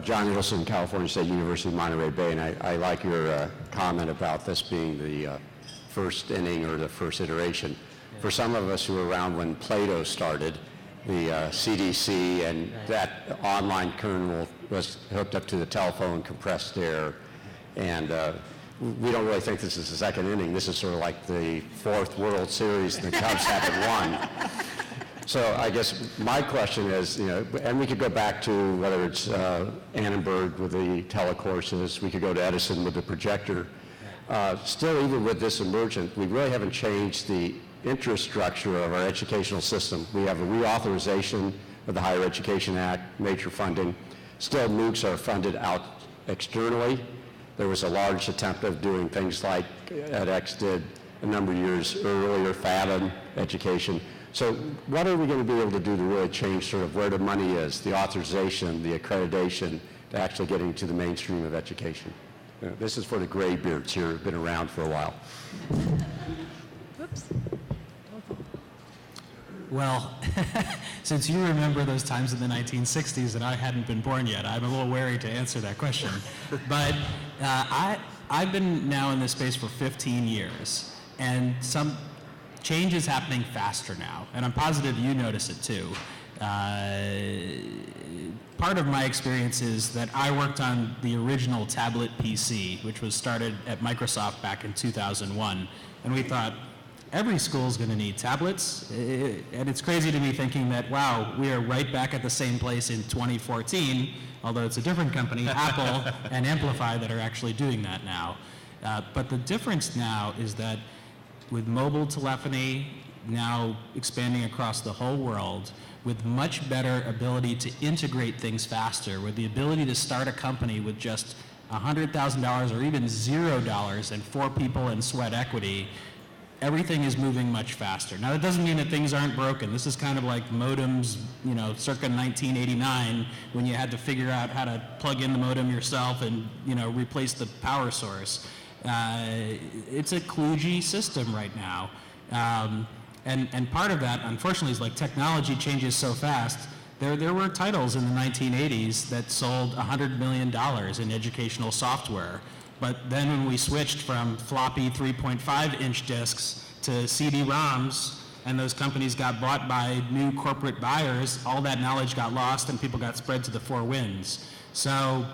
John Nicholson, California State University, Monterey Bay, and I like your comment about this being the first inning or the first iteration. Yeah. For some of us who were around when Plato started, the CDC and that online kernel was hooked up to the telephone, compressed air, and we don't really think this is the second inning. This is sort of like the fourth World Series the Cubs haven't won. So I guess my question is, and we could go back to whether it's Annenberg with the telecourses, we could go to Edison with the projector. Still, even with this emergent, we really haven't changed the interest structure of our educational system. We have a reauthorization of the Higher Education Act, major funding. Still, MOOCs are funded out externally. There was a large attempt of doing things like edX did a number of years earlier, Fathom education. So what are we going to be able to do to really change sort of where the money is, the authorization, the accreditation, to actually getting to the mainstream of education? This is for the graybeards here who've been around for a while. Whoops. Well, since you remember those times in the 1960s and I hadn't been born yet, I'm a little wary to answer that question. But I've been now in this space for 15 years, and some change is happening faster now, and I'm positive you notice it too. Part of my experience is that I worked on the original tablet PC, which was started at Microsoft back in 2001, and we thought, every school is going to need tablets, and it's crazy to me thinking that, wow, we are right back at the same place in 2014, although it's a different company, Apple and Amplify, that are actually doing that now. But the difference now is that with mobile telephony now expanding across the whole world, with much better ability to integrate things faster, with the ability to start a company with just $100,000 or even $0 and 4 people in sweat equity, everything is moving much faster. Now, that doesn't mean that things aren't broken. This is kind of like modems, circa 1989, when you had to figure out how to plug in the modem yourself and, replace the power source. It's a kludgy system right now. And part of that, unfortunately, is like technology changes so fast. There were titles in the 1980s that sold $100 million in educational software. But then when we switched from floppy 3.5-inch discs to CD-ROMs, and those companies got bought by new corporate buyers, all that knowledge got lost and people got spread to the 4 winds. So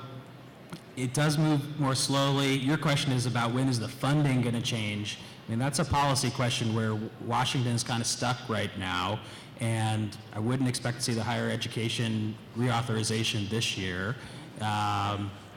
it does move more slowly. Your question is about when is the funding going to change? I mean, that's a policy question where Washington's kind of stuck right now, and I wouldn't expect to see the higher education reauthorization this year.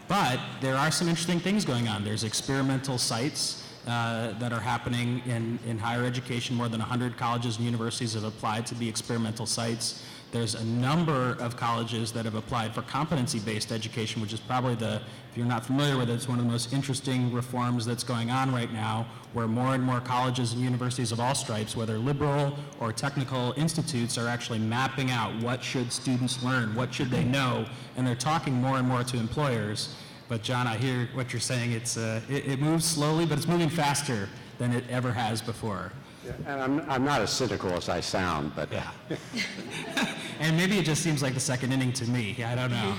But there are some interesting things going on. There's experimental sites that are happening in higher education. More than 100 colleges and universities have applied to be experimental sites. There's a number of colleges that have applied for competency-based education, which is probably if you're not familiar with it, it's one of the most interesting reforms that's going on right now, where more and more colleges and universities of all stripes, whether liberal or technical institutes, are actually mapping out what should students learn, what should they know, and they're talking more and more to employers. But John, I hear what you're saying. It moves slowly, but it's moving faster than it ever has before. Yeah, and I'm not as cynical as I sound, but yeah. And maybe it just seems like the second inning to me. I don't know.